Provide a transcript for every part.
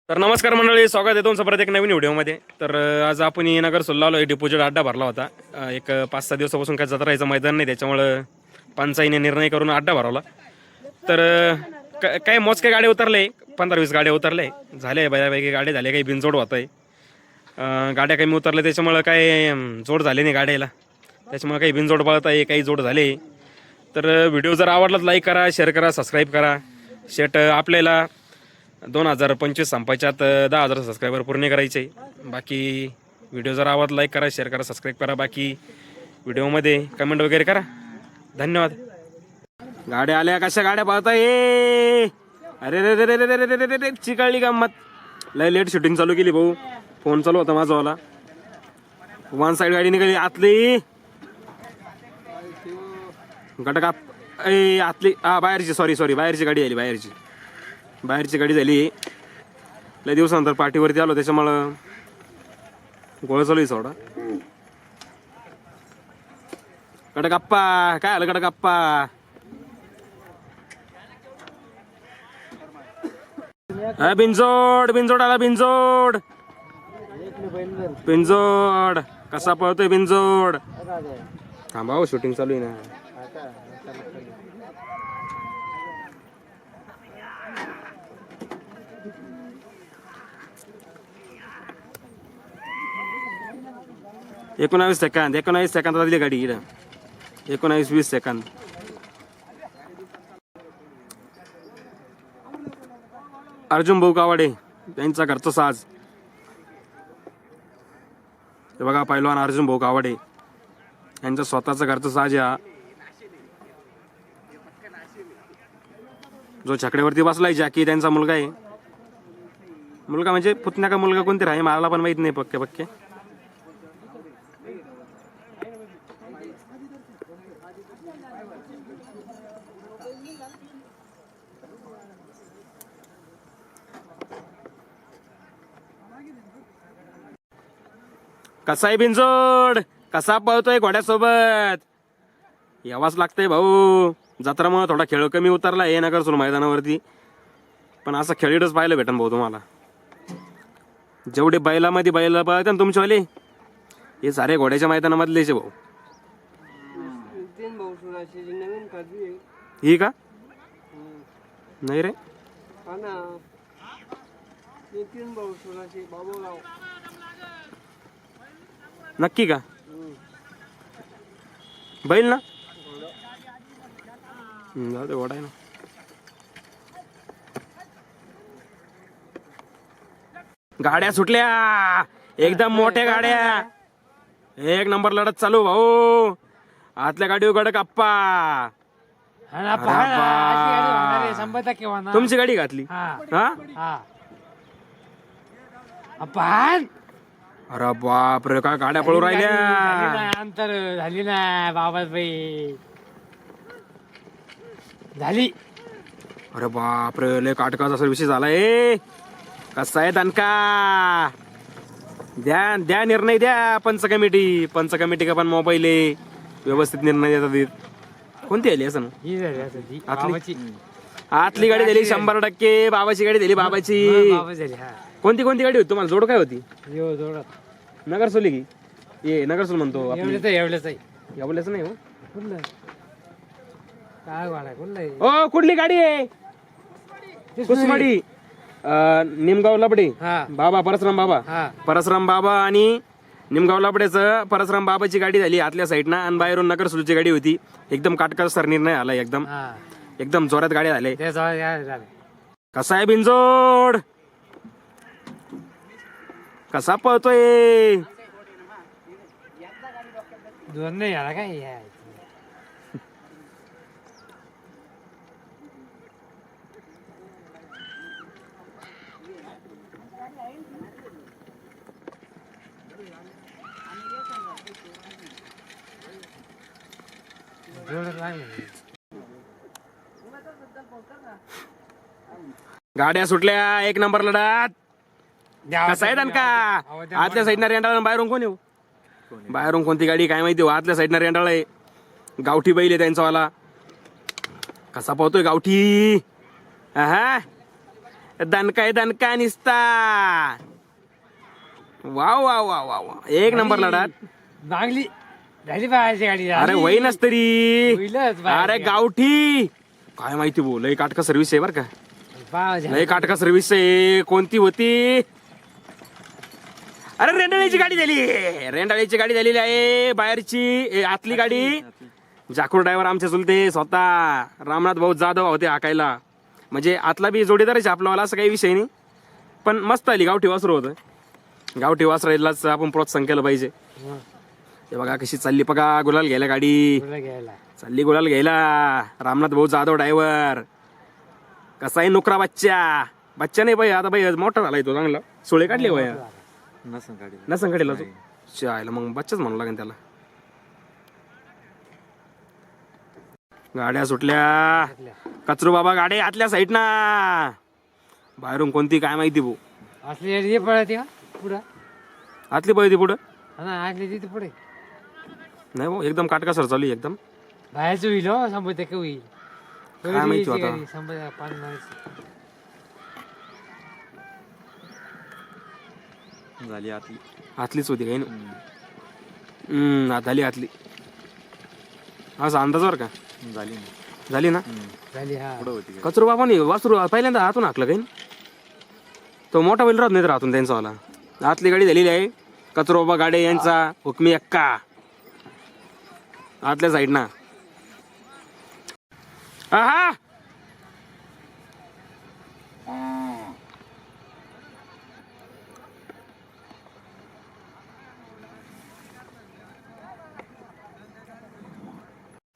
तर नमस्कार मंडळी, स्वागत आहे तुमचं परत एक नवीन व्हिडिओमध्ये. तर आज आपण नगर सोल्ला आलो. डिपॉझिट अड्डा भरला होता. एक 5-6 दिवसापासून काय जत्रायचं मैदान नाही, त्याच्यामुळं पंचायतीने निर्णय करून अड्डा भरवला. तर काही मोजके गाड्या उतरले, 15-20 गाड्या उतरले, झाले बऱ्यापैकी गाड्या झाले. काही बिनजोड होत आहे, गाड्या कमी उतरल्या त्याच्यामुळं काही जोड झाले नाही गाड्याला, त्याच्यामुळे काही बिनजोड पळत आहे, काही जोड झाले. तर व्हिडिओ जर आवडला तर लाईक करा, शेअर करा, सबस्क्राईब करा. शेट आपल्याला 2025 संपायच्यात 10,000 सबस्क्रायबर पूर्ण करायचे. बाकी व्हिडिओ जर आवडला लाईक करा, शेअर करा, सबस्क्राईब करा. बाकी व्हिडिओमध्ये कमेंट वगैरे करा. धन्यवाद. गाड्या आल्या, कशा गाड्या पाहताय? अरे रे रे रे रे रे रे रे, चिकाळली गंमत. लय लेट शूटिंग चालू केली भाऊ. फोन चालू होता माझावाला. वन साईड गाडी निघाली आतली. गटका आतली बाहेरची, सॉरी बाहेरची गाडी आली. बाहेरची गाडी झाली. लय दिवसानंतर पार्टीवरती आलो, त्याच्यामुळं गोळ चालू आहे सोडा. कडकप्पा काय आलं? कडकप्पा बिनजोड आला. बिनजोड कसा पळतोय बिनजोड? थांबा हो, शूटिंग चालू आहे ना. एकोणावीस सेकंद दिली गाडी इकडं. 19-20 सेकंद. अर्जुन भाऊ कावाडे त्यांचा घरचा साज. हे बघा, पहिलवान अर्जुन भाऊ कावाडे यांचा स्वतःचा घरचा साज आहे. जो छकड्यावरती बसलाय जॅकी त्यांचा मुलगा आहे. मुलगा म्हणजे पुतण्या का मुलगा कोणते राही मला पण माहित नाही पक्के. कसा आहे बिनजोड? कसा पळतोय घोड्यासोबत? यावाच लागतंय भाऊ. जत्रामुळे थोडा खेळ कमी उतरला हे नगर सोल मैदानावरती, पण असं खेळीडच पाहायला भेटन भाऊ तुम्हाला. जेवढे बैलामध्ये बैल पळतात ना तुमच्यावाले, हे सारे घोड्याच्या मैदानामधलेच भाऊ. ही का नाही रे? नक्की का? बैल ना? जाऊ दे, घोडा आहे ना. गाड्या सुटल्या, एकदम मोठ्या गाड्या. एक नंबर लढत चालू भाऊ. आतल्या गाडीवर कडकप्पा. तुमची गाडी घातली? अरे बाप रे, काय गाड्या पळू राहिल्या. अंतर झाली ना बाबाबाई झाली. अरे बाप रे, लय काटकाचा असा विषय झालाय. कसा आहे दणका? द्या निर्णय द्या. पंच कमिटी का पण मोबाईल आहे, व्यवस्थित निर्णय देतात. कोणती आली असं? आतली गाडी दिली 100%. बाबाची गाडी दिली. बाबाची कोणती गाडी होती तुम्हाला? जोड काय होती? नगर सोली की ये नगर सोल म्हणतो. एवढ्याच नाही हो. ओ कुठली गाडी आहे? कुसमाडी निमगाव लबडे बाबा, परसराम बाबा आणि निमगाव लबडेचं परसराम बाबाची गाडी झाली आतल्या साईडनं, आणि बाहेरून नगर सोलची गाडी होती. एकदम काटकसर निर्णय आला. एकदम जोरात गाड्या झाल्या. कसा आहे बिनजोड? कसा पळतोय? दोन नाही आला काय? गाड्या सुटल्या, एक नंबर लढत. कसा आहे दणका? आतल्या साईडनं रेंडाळा, बाहेरून कोण येऊ? बाहेरून कोणती गाडी काय माहिती हो. आतल्या साईडनं रेंडाळा आहे. गावठी बैल आहे त्यांचावाला. कसा पाहतोय गावठी? दणका निसता. वाव वाव वाव वाव, एक नंबर लढत. मागली झाली बाहेरची गाडी. अरे वहीनच तरी. होईलच बाहेर. अरे गावठी काय माहिती भाऊ, लय काटका सर्व्हिस आहे बर का. लय काटका सर्व्हिस आहे. कोणती होती? अरे रेंडाळीची गाडी झाली. रेंडाळीची गाडी झालेली आहे बाहेरची. आतली गाडी जाकूर ड्रायव्हर आमचे चुलते स्वतः रामनाथ भाऊ जाधव होते हाकायला. म्हणजे आतला बी जोडीदारच आपलावाला, असं काही विषय नाही. पण मस्त आली. गावठी वासरू होतं. गावठी वासरालाच आपण प्रोत्साहन केलं पाहिजे. हे बघा कशी चालली बघा. गुलाल घ्यायला गाडी चालली. गुलाल घ्यायला रामनाथ भाऊ जाधव ड्रायव्हर. कसा आहे नोकरा बच्चा नाही बाई. आता बाई मोठा झालाय तो चांगला. सोळे काढले बाई. नसन काढला तू शायला मग बच्चाच म्हणू लागेल त्याला. गाड्या सुटल्या. कचरू बाबा गाडी आतल्या साईड ना. बाहेरून कोणती काय माहिती भाऊ. असली पळते का पुढं? आतली पळती पुढं आतली तिथे पुढे नाही भाऊ. एकदम काटका सर चालू आहे एकदम. बाहेरचं होईल हो. 100% होईल. काय माहिती आता. 100 झाली आतली. आतलीच होती काही ना. झाली आतली. असा अंदाज बर का. झाली झाली ना. झाली. हा पुढं होती. कचरू बाबानी वासरू पहिल्यांदा हातून हाकलं काही. तो मोठा बैल राहत नाही तर हातून त्यांचा वाला. आतली गाडी झालेली आहे. कचरू बाबा गाडी यांचा हुकमी अक्का आतल्या साईड ना. आहा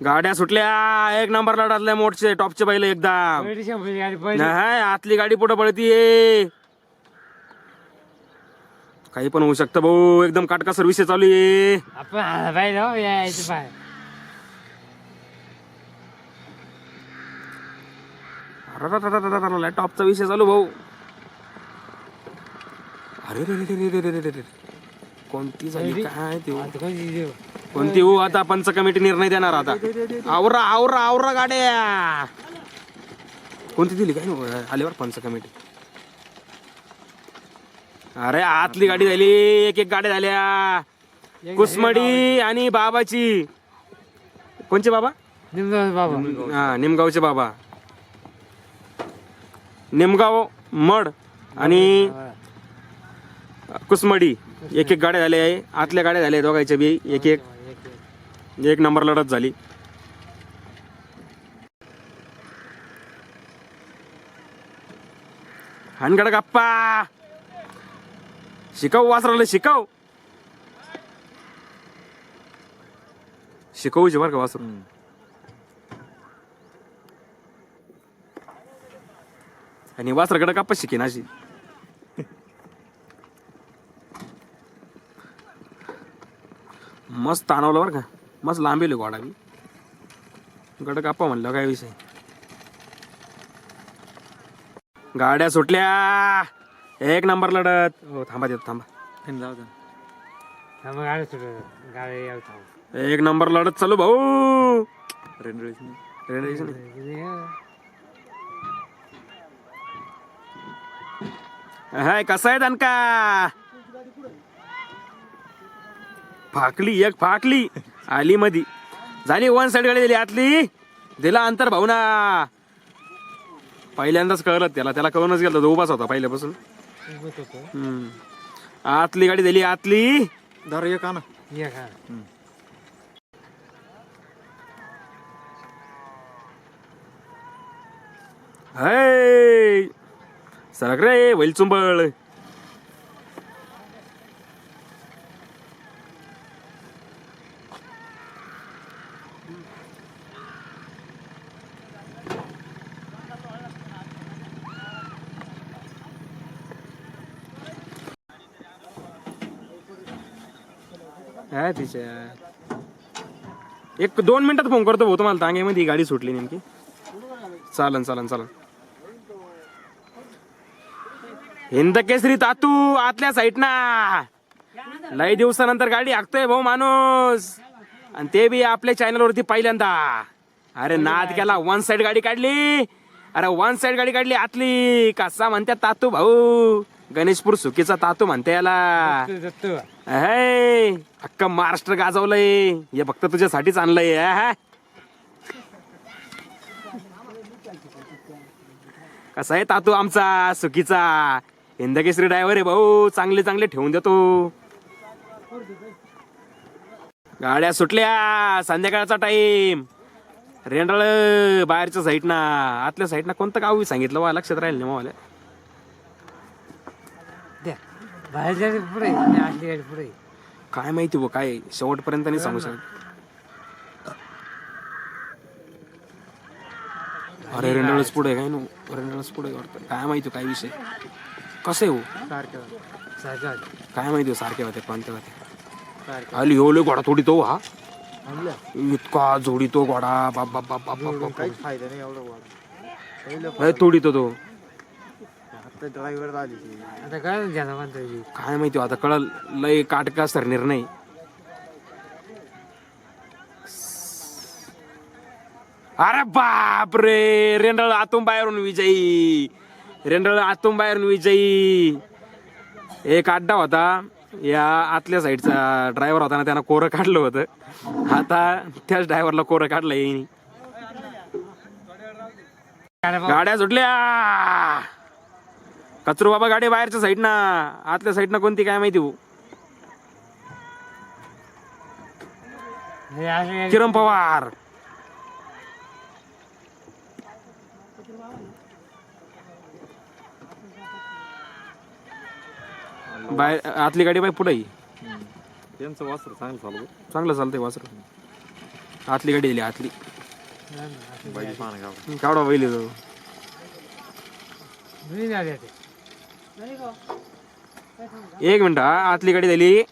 गाड्या सुटल्या. एक नंबर लढातल्या मोठचे टॉपचे बैल एकदम. नाही आतली गाडी पुढे पळतीये. काही पण होऊ शकतं भाऊ. एकदम काटका सर्व्हिस चालू आहे. आपण पाहिजे हो यायचं पाय. टॉपचा विषय चालू भाऊ. अरे रे रे रे रे रे रे. कोणती झाली काय ते. कोणती हो आता पंच कमिटी निर्णय देणार आता. आवरा आवरा आवरा गाड्या. कोणती दिली काय आल्यावर पंच कमिटी. अरे आतली गाडी झाली. एक एक गाड्या झाल्या. कुसमडी आणि बाबाची. कोणचे बाबा? बाबा. हा निमगावचे बाबा. निमगाव मड आणि कुसमडी. एक एक गाड्या झाल्या आहे. आतल्या गाड्या झाल्या दोघांच्या बी. एक एक एक नंबर लढत झाली. हानगड गप्पा. शिकव वासराला शिकव. शिकवूची बरं का वासरू. आणि वासराकडे गप्पा शिकेन अशी. मस्त ताणवलं बरं का. मस्त लांबेल गोडा बी. गड कापा म्हणलं काय विषय. गाड्या सुटल्या. एक नंबर लढत. हो थांबा देतो थांबा. जाऊ दे. एक नंबर लढत चालू भाऊ. रेंडळीच हाय कसा आहे दणका. फाकली एक फाकली आली मधी. झाली वन साइड गाडी दिली. आतली दिला अंतर भाऊ ना. पहिल्यांदाच कळलं त्याला कळूनच गेलं. तो उभाच होता पहिल्यापासून. आतली गाडी दिली. आतली धर एक आणा. हाय सरक रे बैल चुंबळ. काय तिच्या. एक 2 मिनिटात फोन करतो भाऊ तुम्हाला. तांग्यामध्ये गाडी सुटली नेमकी. चालन चालन चालन. हिंद केसरी तातू आतल्या साईड ना. लई दिवसानंतर गाडी हाकतोय भाऊ माणूस. आणि ते बी आपल्या चॅनल वरती पहिल्यांदा. अरे नाद केला. वन साइड गाडी काढली अरे वन साइड गाडी काढली आतली कसा म्हणतात तातू भाऊ गणेशपूर सुकीचा तातू म्हणते याला दत्तू हे अख्खा महाराष्ट्र गाजवलंय हे फक्त तुझ्यासाठीच आणलंय हा. कसा आहे तातू आमचा सुकीचा हिंदकेसरी ड्रायव्हर आहे भाऊ चांगले चांगले ठेवून देतो. गाड्या सुटल्या संध्याकाळचा टाइम रेंडाळ बाहेरच्या साईडना आतल्या साईडना कोणतं गाव सांगितलं वा लक्षात राहील नाही मला द्या बाहेर जायचं पुढे आणि आतली गाडी पुढे काय माहिती हो काय शेवटपर्यंत नाही सांगू शकत. अरे रेंडाळच पुढे काय नो रेंडाळच पुढे वाटतं काय माहिती काय विषय कसं आहे हो सारखं काय माहिती हो सारखे होते कोणते होते आली हो लय घोडा थोडी तो हा इतका जोडी तो घोडा बाप बाप बाप बाप बाप बाप काहीच फायदा नाही एवढं लय तोडी तो आता ड्रायव्हर आली ती. आता काय घ्या म्हणतो काय माहिती हो, आता कळल लय काटका सर निर्णय. अरे बाप रे रेंडळ आतून बाहेरून विजयी रेंडळ आतून बाहेरून विजयी. एक अड्डा होता या आतल्या साईडचा ड्रायव्हर होता ना त्यानं कोरं काढलं होतं आता त्याच ड्रायव्हरला कोरं काढलं येईन. गाड्या सुटल्या कचरू बाबा गाडी बाहेरच्या साईडना आतल्या साईडना कोणती काय माहिती हो. किरण पवार बाहेर आतली गाडी बाई पुढे त्यांचं वासर चांगलं चालू चांगलं चालतंय वासर. आतली गाडी दिली आतली बाई पाहणं गाव कावडा बैल तो एक मिनिट हा आतली गाडी दिली